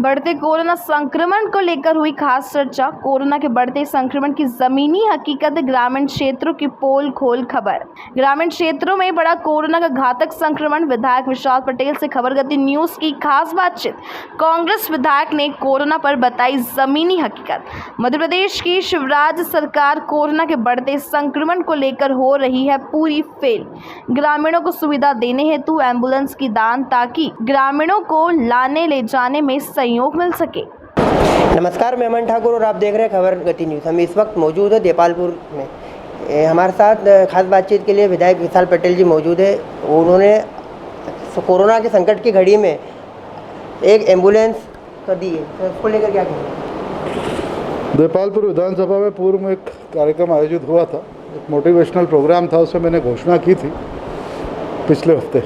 बढ़ते कोरोना संक्रमण को लेकर हुई खास चर्चा। कोरोना के बढ़ते संक्रमण की जमीनी हकीकत, ग्रामीण क्षेत्रों की पोल खोल खबर। ग्रामीण क्षेत्रों में बड़ा कोरोना का घातक संक्रमण, विधायक विशाल पटेल से खबरगति न्यूज की खास बातचीत। कांग्रेस विधायक ने कोरोना पर बताई जमीनी हकीकत। मध्य प्रदेश की शिवराज सरकार कोरोना के बढ़ते संक्रमण को लेकर हो रही है पूरी फेल। ग्रामीणों को सुविधा देने हेतु एम्बुलेंस की दान, ताकि ग्रामीणों को लाने ले जाने में सहयोग मिल सके। नमस्कार, मैं अमन ठाकुर और आप देख रहे हैं खबर गति न्यूज़। हम इस वक्त मौजूद है देपालपुर में। हमारे साथ खास बातचीत के लिए विधायक विशाल पटेल जी मौजूद है। उन्होंने कोरोना के संकट की घड़ी में एक एम्बुलेंस तो दी है, तो उसको लेकर क्या कहेंगे? देपालपुर विधानसभा में पूर्व में एक कार्यक्रम आयोजित हुआ था, एक मोटिवेशनल प्रोग्राम था। उसमें मैंने घोषणा की थी पिछले हफ्ते,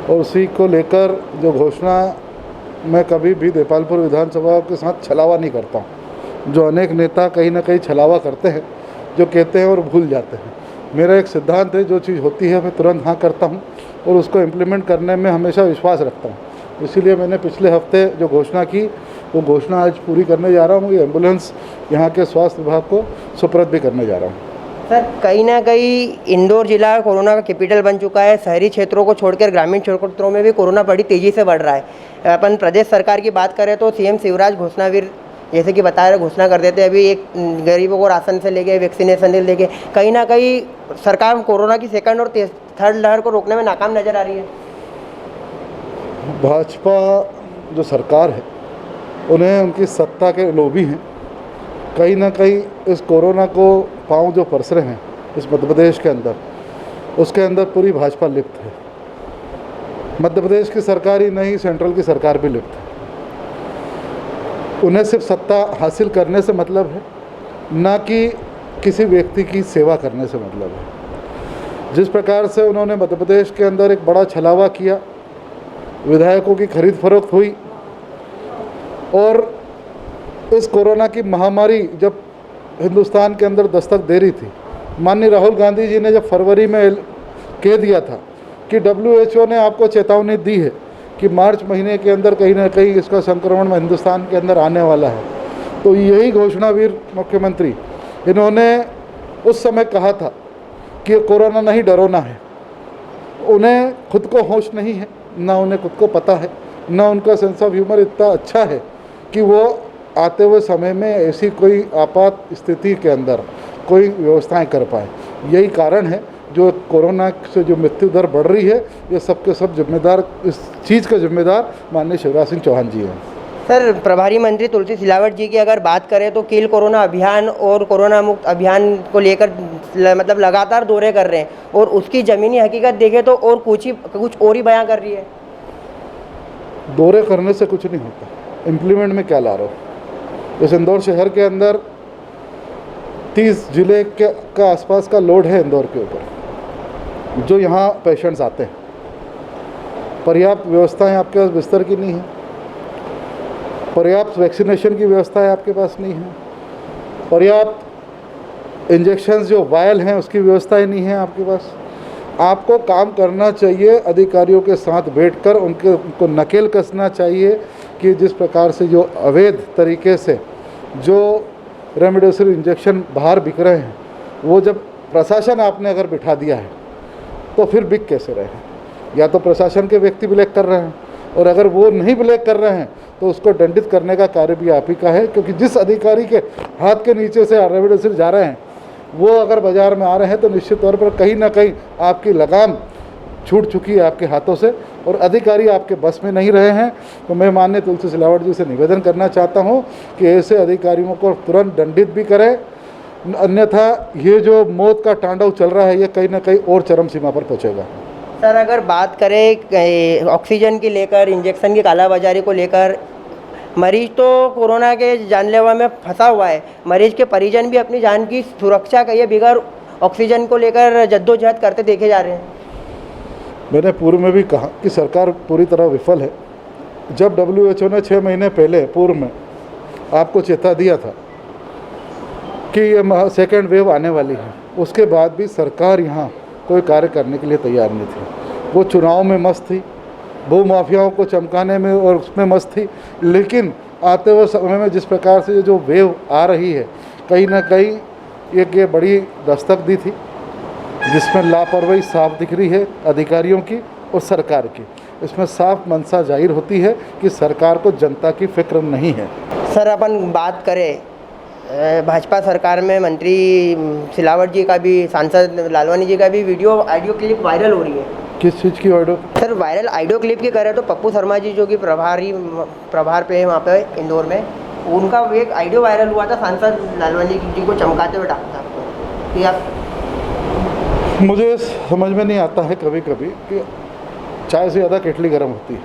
और उसी को लेकर जो घोषणा, मैं कभी भी देपालपुर विधानसभा के साथ छलावा नहीं करता हूँ। जो अनेक नेता कहीं ना कहीं छलावा करते हैं, जो कहते हैं और भूल जाते हैं। मेरा एक सिद्धांत है, जो चीज़ होती है मैं तुरंत हाँ करता हूँ और उसको इम्प्लीमेंट करने में हमेशा विश्वास रखता हूँ। इसीलिए मैंने पिछले हफ्ते जो घोषणा की, वो घोषणा आज पूरी करने जा रहा हूँ। ये एम्बुलेंस यहाँ के स्वास्थ्य विभाग को सुपुर्द भी करने जा रहा हूँ। सर, कहीं ना कहीं इंदौर जिला कोरोना का कैपिटल बन चुका है। शहरी क्षेत्रों को छोड़कर ग्रामीण क्षेत्रों में भी कोरोना बड़ी तेज़ी से बढ़ रहा है। अपन प्रदेश सरकार की बात करें तो सीएम शिवराज घोषणावीर जैसे कि बता रहे, घोषणा कर देते हैं। अभी एक गरीबों को राशन से लेके वैक्सीनेशन से लेके कहीं ना कहीं सरकार कोरोना की सेकंड और थर्ड लहर को रोकने में नाकाम नजर आ रही है। भाजपा जो सरकार है, उन्हें उनकी सत्ता के लोभी हैं। कहीं ना कहीं इस कोरोना को पांव जो परसरे हैं इस मध्य प्रदेश के अंदर, उसके अंदर पूरी भाजपा लिप्त है। मध्य प्रदेश की सरकार ही नहीं, सेंट्रल की सरकार भी लिप्त है। उन्हें सिर्फ सत्ता हासिल करने से मतलब है, ना कि किसी व्यक्ति की सेवा करने से मतलब है। जिस प्रकार से उन्होंने मध्य प्रदेश के अंदर एक बड़ा छलावा किया, विधायकों की खरीद फरोख्त हुई, और इस कोरोना की महामारी जब हिंदुस्तान के अंदर दस्तक दे रही थी, माननीय राहुल गांधी जी ने जब फरवरी में कह दिया था कि WHO ने आपको चेतावनी दी है कि मार्च महीने के अंदर कहीं ना कहीं इसका संक्रमण हिंदुस्तान के अंदर आने वाला है, तो यही घोषणावीर मुख्यमंत्री, इन्होंने उस समय कहा था कि कोरोना नहीं डरोना है। उन्हें खुद को होश नहीं है, ना उन्हें खुद को पता है, ना उनका सेंस ऑफ ह्यूमर इतना अच्छा है कि वो आते हुए समय में ऐसी कोई आपात स्थिति के अंदर कोई व्यवस्थाएं कर पाए। यही कारण है जो कोरोना से जो मृत्यु दर बढ़ रही है, ये सबके सब जिम्मेदार, इस चीज़ का जिम्मेदार माननीय शिवराज सिंह चौहान जी हैं। सर, प्रभारी मंत्री तुलसी सिलावट जी की अगर बात करें तो किल कोरोना अभियान और कोरोना मुक्त अभियान को लेकर मतलब लगातार दौरे कर रहे हैं, और उसकी ज़मीनी हकीकत देखें तो और कुछ और ही बयां कर रही है। दौरे करने से कुछ नहीं होता, इम्प्लीमेंट में क्या ला रहे हो? इस इंदौर शहर के अंदर 30 जिले का आसपास का लोड है इंदौर के ऊपर, जो यहाँ पेशेंट्स आते हैं। पर्याप्त व्यवस्थाएं आपके पास बिस्तर की नहीं है, पर्याप्त वैक्सीनेशन की व्यवस्थाएं आपके पास नहीं है, पर्याप्त इंजेक्शंस जो वायल हैं उसकी व्यवस्थाएं नहीं है आपके पास। आपको काम करना चाहिए अधिकारियों के साथ बैठकर, उनको नकेल कसना चाहिए कि जिस प्रकार से जो अवैध तरीके से जो रेमडेसिविर इंजेक्शन बाहर बिक रहे हैं, वो जब प्रशासन आपने अगर बिठा दिया है तो फिर बिक कैसे रहे हैं? या तो प्रशासन के व्यक्ति ब्लैक कर रहे हैं, और अगर वो नहीं ब्लैक कर रहे हैं तो उसको दंडित करने का कार्य भी आप ही का है। क्योंकि जिस अधिकारी के हाथ के नीचे से रेमडेसिविर जा रहे हैं, वो अगर बाज़ार में आ रहे हैं तो निश्चित तौर पर कहीं ना कहीं आपकी लगाम छूट चुकी है आपके हाथों से, और अधिकारी आपके बस में नहीं रहे हैं। तो मैं माननीय तुलसी सिलावट जी से निवेदन करना चाहता हूं कि ऐसे अधिकारियों को तुरंत दंडित भी करें, अन्यथा ये जो मौत का तांडव चल रहा है, ये कहीं ना कहीं और चरम सीमा पर पहुंचेगा। सर, अगर बात करें ऑक्सीजन की लेकर, इंजेक्शन की कालाबाजारी को लेकर, मरीज तो कोरोना के जानलेवा में फंसा हुआ है। मरीज के परिजन भी अपनी जान की सुरक्षा के लिए बिगैर ऑक्सीजन को लेकर जद्दोजहद करते देखे जा रहे हैं। मैंने पूर्व में भी कहा कि सरकार पूरी तरह विफल है। जब WHO ने 6 महीने पहले पूर्व में आपको चेता दिया था कि ये सेकेंड वेव आने वाली है, उसके बाद भी सरकार यहाँ कोई कार्य करने के लिए तैयार नहीं थी। वो चुनाव में मस्त थी, भू माफियाओं को चमकाने में और उसमें मस्त थी, लेकिन आते हुए समय में जिस प्रकार से ये जो वेव आ रही है, कहीं ना कहीं एक ये बड़ी दस्तक दी थी, जिसमें लापरवाही साफ दिख रही है अधिकारियों की और सरकार की। इसमें साफ मंशा जाहिर होती है कि सरकार को जनता की फिक्र नहीं है। सर अपन बात करें भाजपा सरकार में मंत्री सिलावट जी का भी, सांसद लालवानी जी का भी ऑडियो क्लिप वायरल हो रही है। किस चीज़ की audio? Sir viral audio clip की करें तो पप्पू शर्मा जी जो कि प्रभार पे है वहाँ पे इंदौर में, उनका एक ऑडियो वायरल हुआ था सांसद लालवानी जी को चमकाते हुए डॉक्टर साहब को कि आप। मुझे समझ में नहीं आता है कभी कभी कि चाय से ज़्यादा केटली गर्म होती है।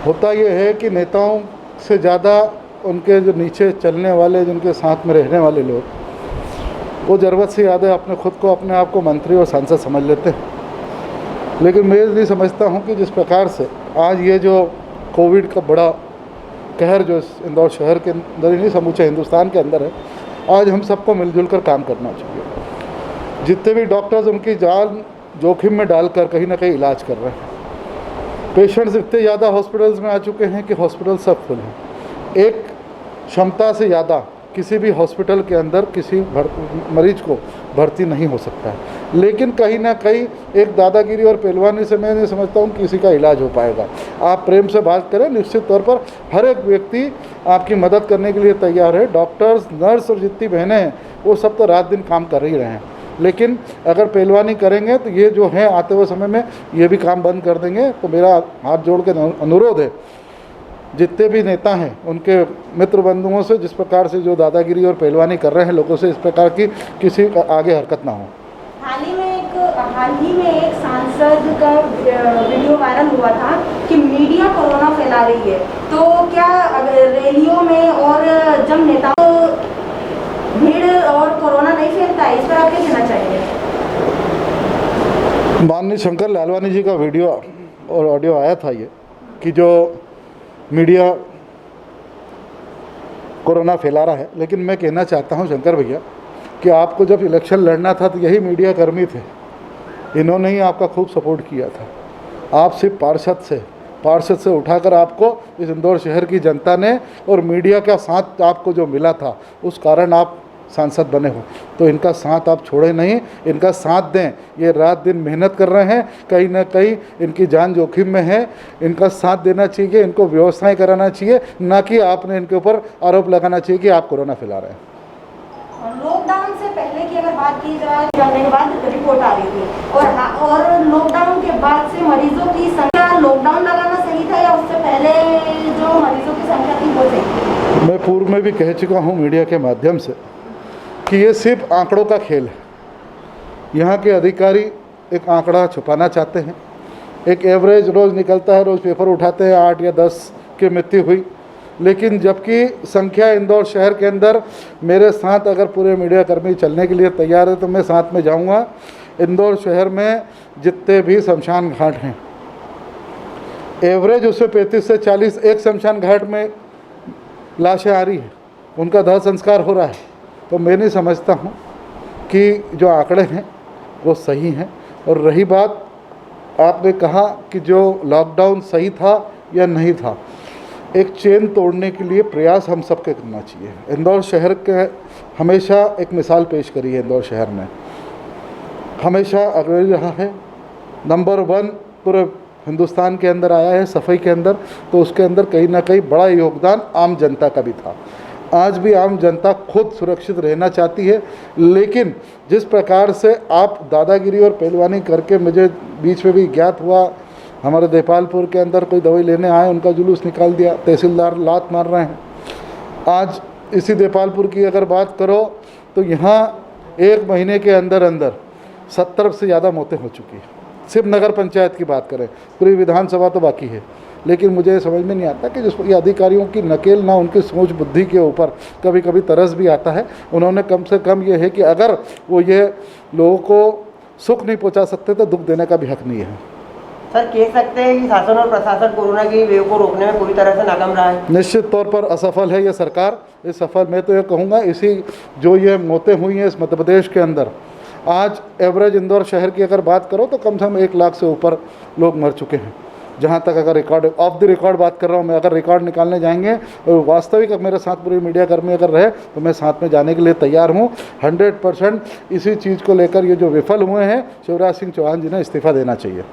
होता ये है कि नेताओं से ज़्यादा उनके जो नीचे चलने वाले, जिनके साथ में रहने वाले लोग, वो ज़रूरत से ज़्यादा अपने खुद को, अपने आप को मंत्री और सांसद समझ लेते हैं। लेकिन मैं नहीं समझता हूँ कि जिस प्रकार से आज ये जो कोविड का बड़ा कहर जो इस इंदौर शहर के अंदर ही नहीं समूचे हिंदुस्तान के अंदर है, आज हम सबको मिलजुल कर काम करना चाहिए। जितने भी डॉक्टर्स उनकी जान जोखिम में डालकर कहीं ना कहीं इलाज कर रहे हैं। पेशेंट्स इतने ज़्यादा हॉस्पिटल्स में आ चुके हैं कि हॉस्पिटल सब फुल हैं। एक क्षमता से ज़्यादा किसी भी हॉस्पिटल के अंदर किसी मरीज को भर्ती नहीं हो सकता है। लेकिन कहीं ना कहीं एक दादागिरी और पहलवानी से मैं नहीं समझता हूँ किसी का इलाज हो पाएगा। आप प्रेम से बात करें, निश्चित तौर पर हर एक व्यक्ति आपकी मदद करने के लिए तैयार है। डॉक्टर्स, नर्स और जितनी बहनें हैं वो सब तो रात दिन काम कर ही रहे हैं। लेकिन अगर पहलवानी करेंगे तो ये जो है आते हुए समय में ये भी काम बंद कर देंगे। तो मेरा हाथ जोड़ के अनुरोध है जितने भी नेता हैं उनके मित्र बंधुओं से, जिस प्रकार से जो दादागिरी और पहलवानी कर रहे हैं लोगों से, इस प्रकार की किसी का आगे हरकत ना हो। हाल ही में एक सांसद का वीडियो वायरल हुआ था कि मीडिया कोरोना फैला रही है। तो क्या रैलियों में और जब नेताओं भीड़ और कोरोना नहीं फैलता है, इस पर आप क्या कहना चाहेंगे? माननीय शंकर लालवानी जी का वीडियो और ऑडियो आया था ये कि जो मीडिया कोरोना फैला रहा है। लेकिन मैं कहना चाहता हूं शंकर भैया कि आपको जब इलेक्शन लड़ना था तो यही मीडिया कर्मी थे, इन्होंने ही आपका खूब सपोर्ट किया था। आप सिर्फ पार्षद से उठाकर आपको इस इंदौर शहर की जनता ने और मीडिया का साथ आपको जो मिला था, उस कारण आप सांसद बने हो। तो इनका साथ आप छोड़े नहीं, इनका साथ दें। ये रात दिन मेहनत कर रहे हैं, कहीं ना कहीं इनकी जान जोखिम में है। इनका साथ देना चाहिए, इनको व्यवस्थाएं कराना चाहिए, ना कि आपने इनके ऊपर आरोप लगाना चाहिए कि आप कोरोना फैला रहे हैं। लॉकडाउन से पहले की अगर बात की जाए, जानने के बाद रिपोर्ट आ रही थी और लॉकडाउन के बाद से मरीजों की संख्या, लॉकडाउन लगाना सही था या उससे पहले जो मरीजों की संख्या थी वो सही थी? मैं पूर्व में भी कह चुका हूँ मीडिया के माध्यम से कि ये सिर्फ आंकड़ों का खेल है। यहाँ के अधिकारी एक आंकड़ा छुपाना चाहते हैं। एक एवरेज रोज़ निकलता है, रोज़ पेपर उठाते हैं 8 या 10 की मृत्यु हुई, लेकिन जबकि संख्या इंदौर शहर के अंदर, मेरे साथ अगर पूरे मीडिया कर्मी चलने के लिए तैयार है तो मैं साथ में जाऊंगा। इंदौर शहर में जितने भी शमशान घाट हैं, एवरेज उससे 35 से 40 एक शमशान घाट में लाशें आ रही हैं, उनका दाह संस्कार हो रहा है। तो मैं नहीं समझता हूँ कि जो आंकड़े हैं वो सही हैं। और रही बात, आपने कहा कि जो लॉकडाउन सही था या नहीं था, एक चेन तोड़ने के लिए प्रयास हम सबके करना चाहिए। इंदौर शहर के हमेशा एक मिसाल पेश करी है। इंदौर शहर ने हमेशा अग्रणी रहा है, नंबर 1 पूरे हिंदुस्तान के अंदर आया है सफाई के अंदर। तो उसके अंदर कहीं ना कहीं बड़ा योगदान आम जनता का भी था। आज भी आम जनता खुद सुरक्षित रहना चाहती है, लेकिन जिस प्रकार से आप दादागिरी और पहलवानी करके, मुझे बीच में भी ज्ञात हुआ हमारे देपालपुर के अंदर कोई दवाई लेने आए, उनका जुलूस निकाल दिया, तहसीलदार लात मार रहे हैं। आज इसी देपालपुर की अगर बात करो तो यहाँ 1 महीने के अंदर 70 से ज़्यादा मौतें हो चुकी हैं। सिर्फ नगर पंचायत की बात करें, पूरी विधानसभा तो बाकी है। लेकिन मुझे समझ में नहीं आता कि जिस ये अधिकारियों की नकेल ना, उनकी सोच बुद्धि के ऊपर कभी कभी तरस भी आता है। उन्होंने कम से कम ये है कि अगर वो ये लोगों को सुख नहीं पहुंचा सकते तो दुख देने का भी हक नहीं है। सर कह सकते हैं कि शासन और प्रशासन कोरोना की वेव को रोकने में पूरी तरह से नाकाम रहा है। निश्चित तौर पर असफल है ये सरकार। इस सफल मैं तो ये कहूँगा, इसी जो ये मौतें हुई हैं इस मध्य प्रदेश के अंदर, आज एवरेज इंदौर शहर की अगर बात करो तो कम से कम 1 लाख से ऊपर लोग मर चुके हैं। जहाँ तक अगर रिकॉर्ड ऑफ द रिकॉर्ड बात कर रहा हूँ मैं, अगर रिकॉर्ड निकालने जाएंगे और वास्तविक मेरे साथ पूरी मीडिया कर्मी अगर रहे तो मैं साथ में जाने के लिए तैयार हूँ। 100% इसी चीज़ को लेकर ये जो विफल हुए हैं, शिवराज सिंह चौहान जी ने इस्तीफा देना चाहिए।